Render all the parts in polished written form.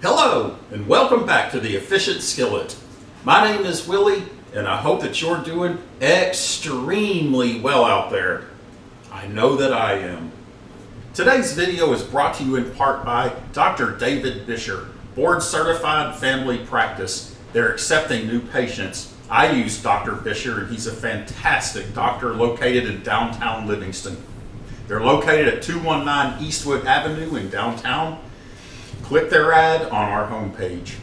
Hello, and welcome back to the Efficient Skillet. My name is Willie, and I hope that you're doing extremely well out there. I know that I am. Today's video is brought to you in part by Dr. David Bisher, board certified family practice. They're accepting new patients. I use Dr. Bisher, and he's a fantastic doctor located in downtown Livingston. They're located at 219 Eastwood Avenue in downtown. Click their ad on our homepage.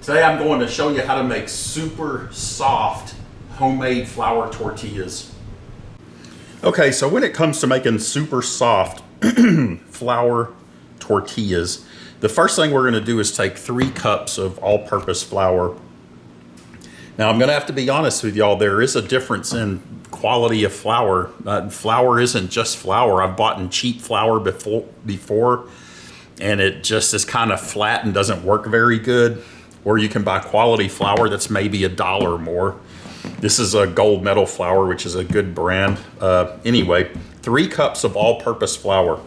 Today I'm going to show you how to make super soft homemade flour tortillas. Okay, so when it comes to making super soft flour tortillas, the first thing we're going to do is take 3 cups of all-purpose flour. Now I'm going to have to be honest with y'all, there is a difference in quality of flour. Flour isn't just flour. I've bought in cheap flour before and it just is kind of flat and doesn't work very good. Or you can buy quality flour that's maybe $1 more. This is a gold medal flour, which is a good brand. Anyway, 3 cups of all-purpose flour.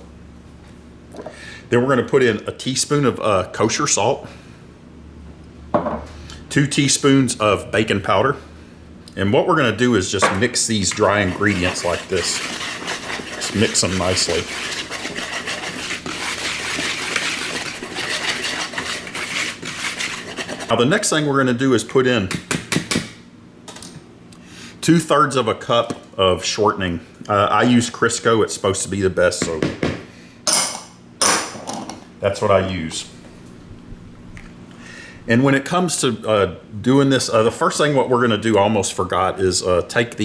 Then we're going to put in a teaspoon of kosher salt, 2 teaspoons of baking powder. And what we're going to do is just mix these dry ingredients like this. Just mix them nicely. Now the next thing we're going to do is put in 2/3 of a cup of shortening. I use Crisco. It's supposed to be the best, so that's what I use. And when it comes to doing this, the first thing what we're going to do, I almost forgot, is take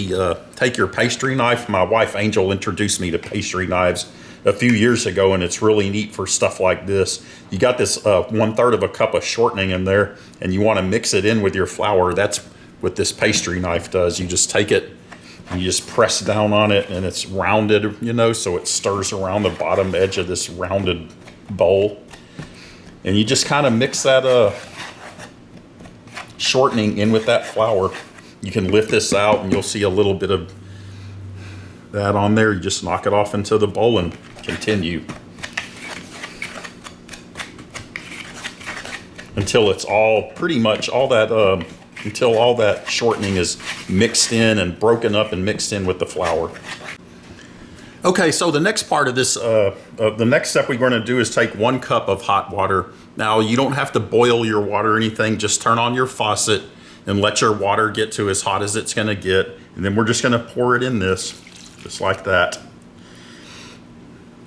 your pastry knife. My wife Angel introduced me to pastry knives a few years ago, and it's really neat for stuff like this. You got this 1/3 of a cup of shortening in there, and you want to mix it in with your flour. That's what this pastry knife does. You just take it and you just press down on it, and it's rounded, you know, so it stirs around the bottom edge of this rounded bowl. And you just kind of mix that shortening in with that flour. You can lift this out and you'll see a little bit of that on there. You just knock it off into the bowl and continue until it's all pretty much all that until all that shortening is mixed in and broken up and mixed in with the flour. Okay, so the next part of this, the next step we're going to do is take 1 cup of hot water. Now you don't have to boil your water or anything, just turn on your faucet and let your water get to as hot as it's going to get, and then we're just going to pour it in this, just like that.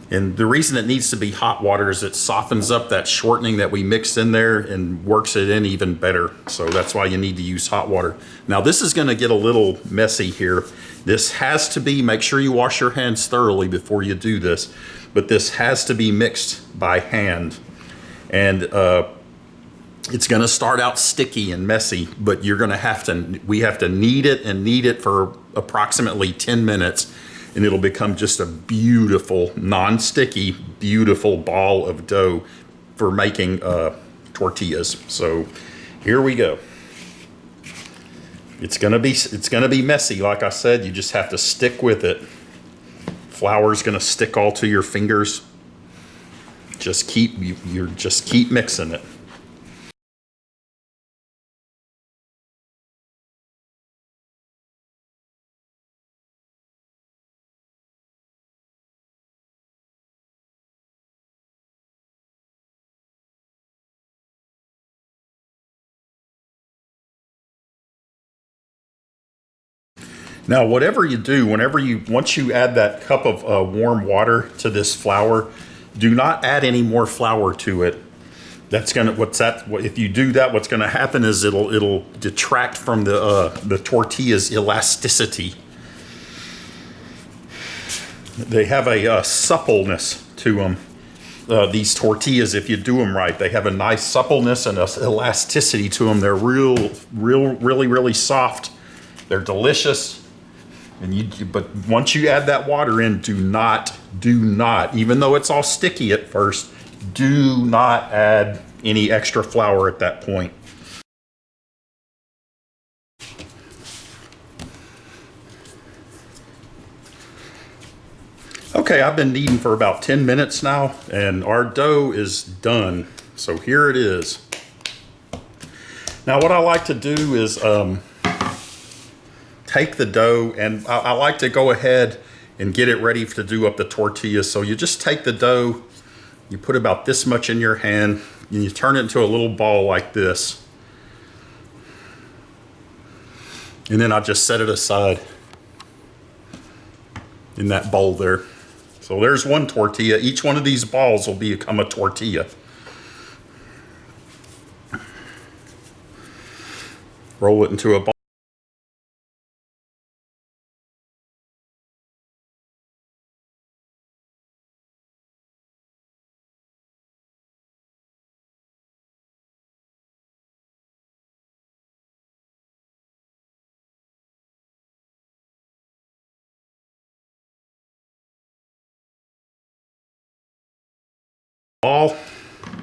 And the reason it needs to be hot water is it softens up that shortening that we mixed in there and works it in even better. So that's why you need to use hot water. Now this is going to get a little messy here. This has to be, make sure you wash your hands thoroughly before you do this, but this has to be mixed by hand. And it's going to start out sticky and messy, but you're going to have to, we have to knead it for approximately 10 minutes. And it'll become just a beautiful, non-sticky, beautiful ball of dough for making tortillas. So here we go. It's gonna be messy, like I said. You just have to stick with it. Flour's gonna stick all to your fingers. Just keep mixing it. Now, whatever you do, once you add that cup of warm water to this flour, do not add any more flour to it. If you do that, what's gonna happen is it'll detract from the tortilla's elasticity. They have a suppleness to them. These tortillas, if you do them right, they have a nice suppleness and elasticity to them. They're really soft. They're delicious. But once you add that water in, do not, even though it's all sticky at first, do not add any extra flour at that point. Okay, I've been kneading for about 10 minutes now, and our dough is done. So here it is. Now what I like to do is take the dough, and I like to go ahead and get it ready to do up the tortillas. So you just take the dough, you put about this much in your hand, and you turn it into a little ball like this. And then I just set it aside in that bowl there. So there's one tortilla. Each one of these balls will become a tortilla. Roll it into a ball.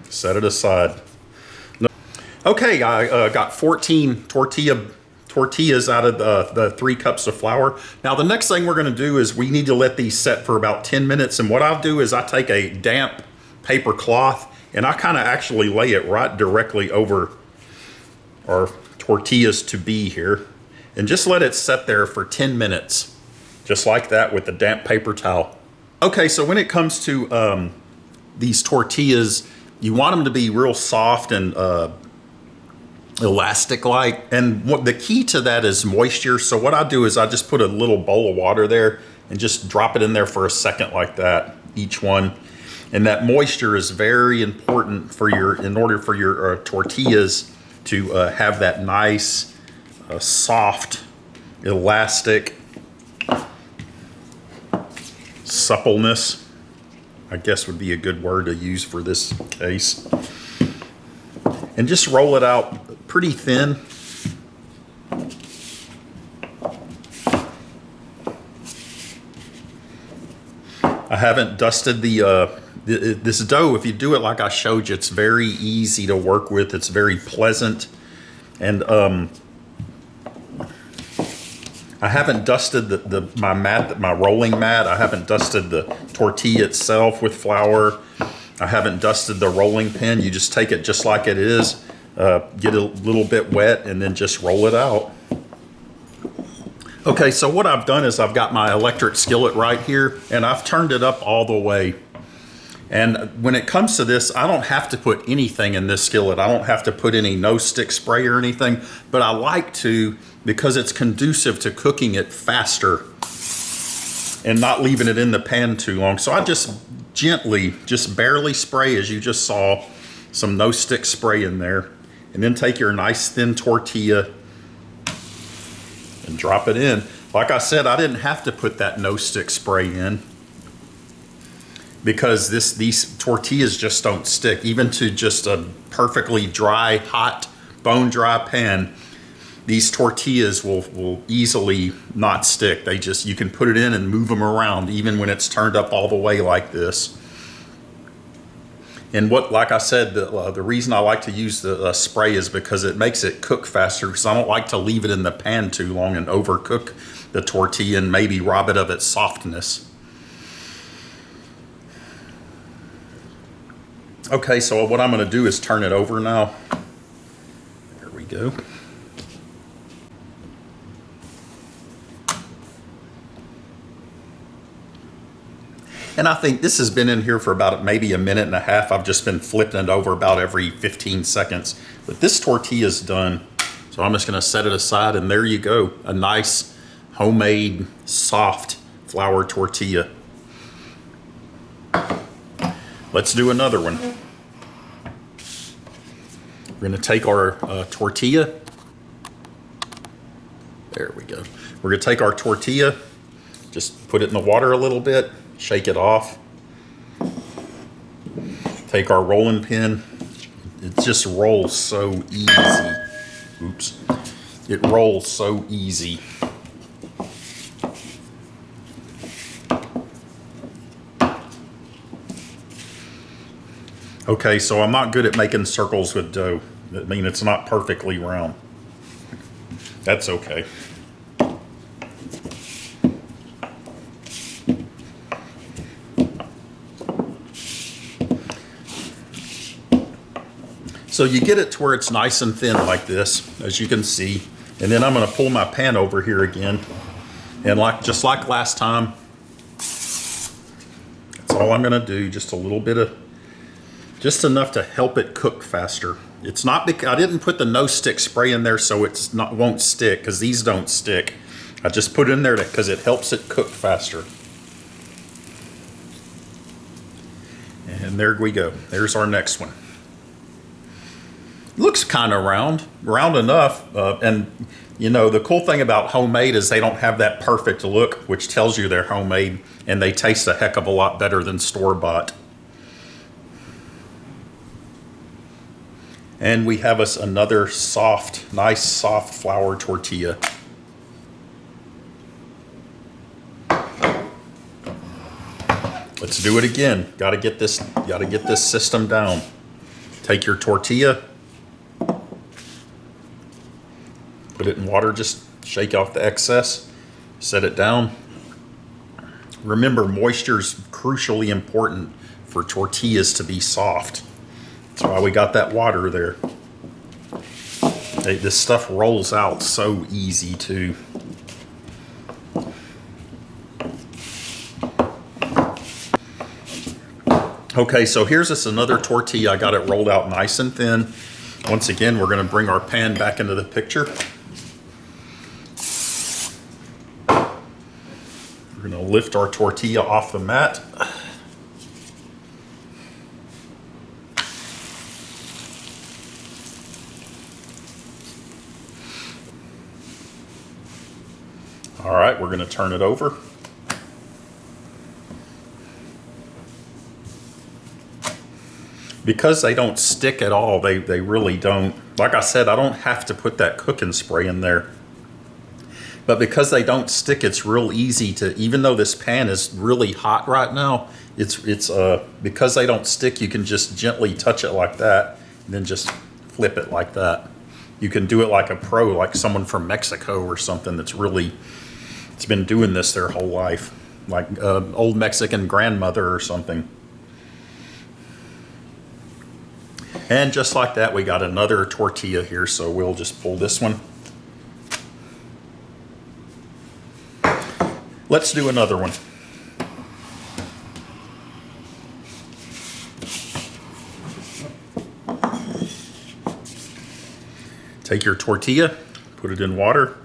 Set it aside. Okay, I got 14 tortillas out of the 3 cups of flour. Now the next thing we're going to do is we need to let these set for about 10 minutes. And what I'll do is I take a damp paper cloth and I kind of actually lay it right directly over our tortillas to be here. And just let it set there for 10 minutes. Just like that with the damp paper towel. Okay, so when it comes to these tortillas, you want them to be real soft and elastic-like, and what the key to that is moisture. So what I do is I just put a little bowl of water there and just drop it in there for a second like that, each one. And that moisture is very important for in order for your tortillas to have that nice, soft, elastic suppleness, I guess would be a good word to use for this case. And just roll it out pretty thin. I haven't dusted this dough. If you do it like I showed you, it's very easy to work with. It's very pleasant. And I haven't dusted my rolling mat. I haven't dusted the tortilla itself with flour. I haven't dusted the rolling pin. You just take it just like it is, get a little bit wet, and then just roll it out. Okay, so what I've done is I've got my electric skillet right here, and I've turned it up all the way. And when it comes to this, I don't have to put anything in this skillet. I don't have to put any no-stick spray or anything, but I like to, because it's conducive to cooking it faster and not leaving it in the pan too long. So I just gently, just barely spray, as you just saw, some no-stick spray in there. And then take your nice thin tortilla and drop it in. Like I said, I didn't have to put that no-stick spray in because these tortillas just don't stick. Even to just a perfectly dry, hot, bone-dry pan, these tortillas will easily not stick. You can put it in and move them around even when it's turned up all the way like this. And like I said, the reason I like to use the spray is because it makes it cook faster, because I don't like to leave it in the pan too long and overcook the tortilla and maybe rob it of its softness. Okay, so what I'm going to do is turn it over now. There we go. And I think this has been in here for about maybe a minute and a half. I've just been flipping it over about every 15 seconds. But this tortilla is done. So I'm just going to set it aside, and there you go. A nice, homemade, soft flour tortilla. Let's do another one. We're going to take our tortilla. There we go. We're going to take our tortilla, just put it in the water a little bit, shake it off. Take our rolling pin. It just rolls so easy. Oops. It rolls so easy. Okay, so I'm not good at making circles with dough. I mean, it's not perfectly round. That's okay. So you get it to where it's nice and thin like this, as you can see. And then I'm gonna pull my pan over here again. And just like last time, that's all I'm gonna do, just a little bit of, just enough to help it cook faster. It's not because I didn't put the no stick spray in there so it's not won't stick, because these don't stick. I just put it in there because it helps it cook faster. And there we go. There's our next one. Looks kind of round enough. And you know, the cool thing about homemade is they don't have that perfect look, which tells you they're homemade, and they taste a heck of a lot better than store-bought. And we have us another soft, nice soft flour tortilla. Let's do it again. Gotta get this system down. Take your tortilla, put it in water, just shake off the excess, set it down. Remember, moisture is crucially important for tortillas to be soft. That's why we got that water there. Hey, this stuff rolls out so easy too. Okay, so here's us another tortilla. I got it rolled out nice and thin. Once again, we're gonna bring our pan back into the picture. We're gonna lift our tortilla off the mat. All right, we're gonna turn it over. Because they don't stick at all, they really don't. Like I said, I don't have to put that cooking spray in there. But because they don't stick, it's real easy to, even though this pan is really hot right now, it's because they don't stick, you can just gently touch it like that, and then just flip it like that. You can do it like a pro, like someone from Mexico or something that's really, it's been doing this their whole life, like an old Mexican grandmother or something. And just like that, we got another tortilla here, so we'll just pull this one. Let's do another one. Take your tortilla, put it in water.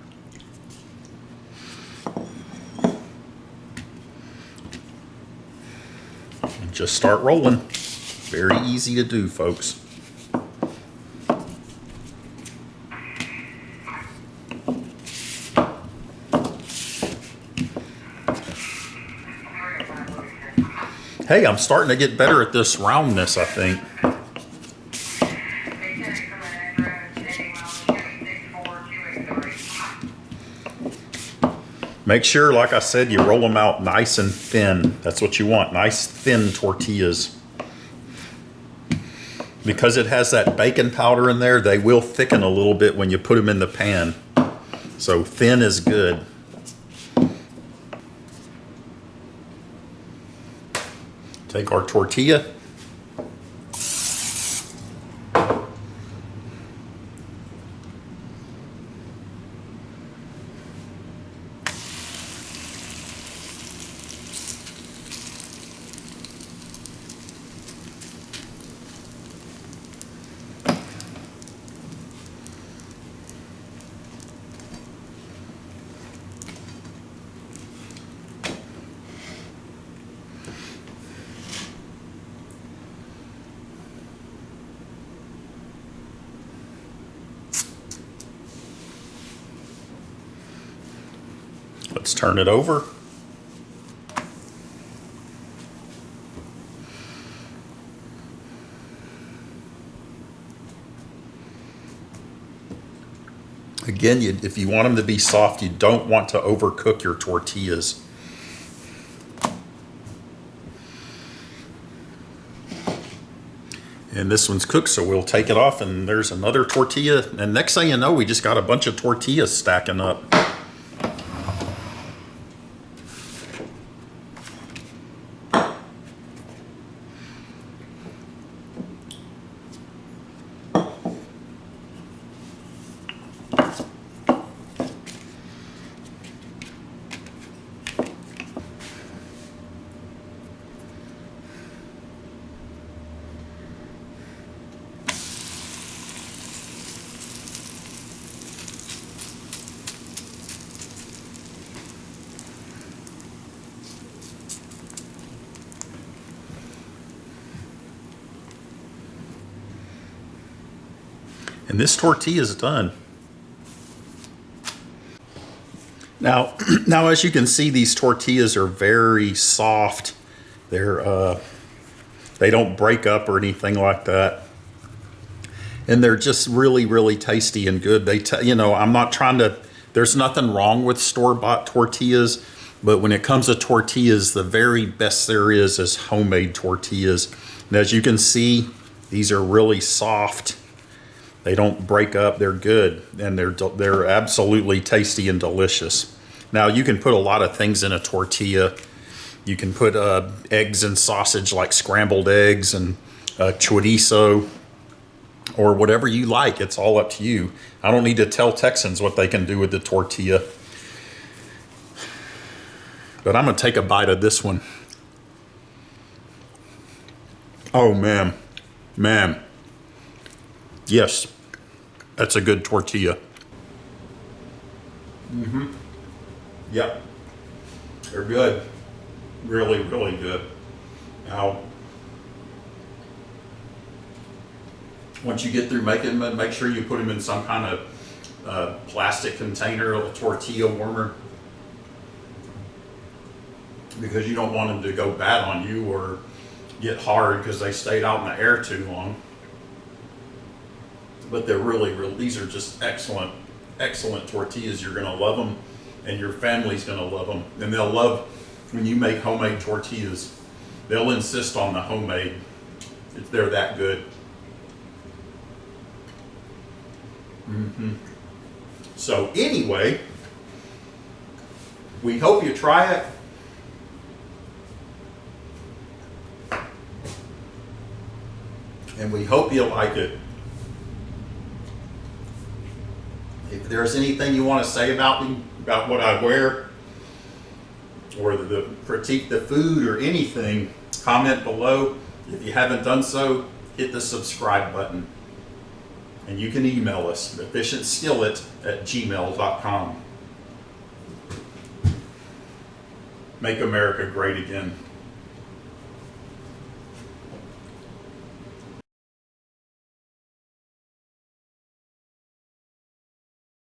And just start rolling. Very easy to do, folks. Hey, I'm starting to get better at this roundness, I think. Make sure, like I said, you roll them out nice and thin. That's what you want, nice thin tortillas. Because it has that baking powder in there, they will thicken a little bit when you put them in the pan. So thin is good. Take our tortilla. Let's turn it over. Again, if you want them to be soft, you don't want to overcook your tortillas. And this one's cooked, so we'll take it off, and there's another tortilla. And next thing you know, we just got a bunch of tortillas stacking up. And this tortilla is done. Now, as you can see, these tortillas are very soft. They don't break up or anything like that. And they're just really, really tasty and good. I'm not trying to, there's nothing wrong with store-bought tortillas, but when it comes to tortillas, the very best there is homemade tortillas. And as you can see, these are really soft. They don't break up, they're good, and they're absolutely tasty and delicious. Now you can put a lot of things in a tortilla. You can put eggs and sausage, like scrambled eggs and chorizo, or whatever you like. It's all up to you. I don't need to tell Texans what they can do with the tortilla. But I'm gonna take a bite of this one. Oh man, yes, that's a good tortilla. Yep, they're good. Really, really good. Now, once you get through making them, make sure you put them in some kind of plastic container, a tortilla warmer, because you don't want them to go bad on you or get hard because they stayed out in the air too long. But they're really, these are just excellent, excellent tortillas. You're gonna love them, and your family's gonna love them, and they'll love when you make homemade tortillas. They'll insist on the homemade. They're that good. So anyway, we hope you try it. And we hope you like it. If there's anything you want to say about me, about what I wear, or the critique the food or anything, comment below. If you haven't done so, hit the subscribe button. And you can email us, efficientskillet@gmail.com. Make America great again.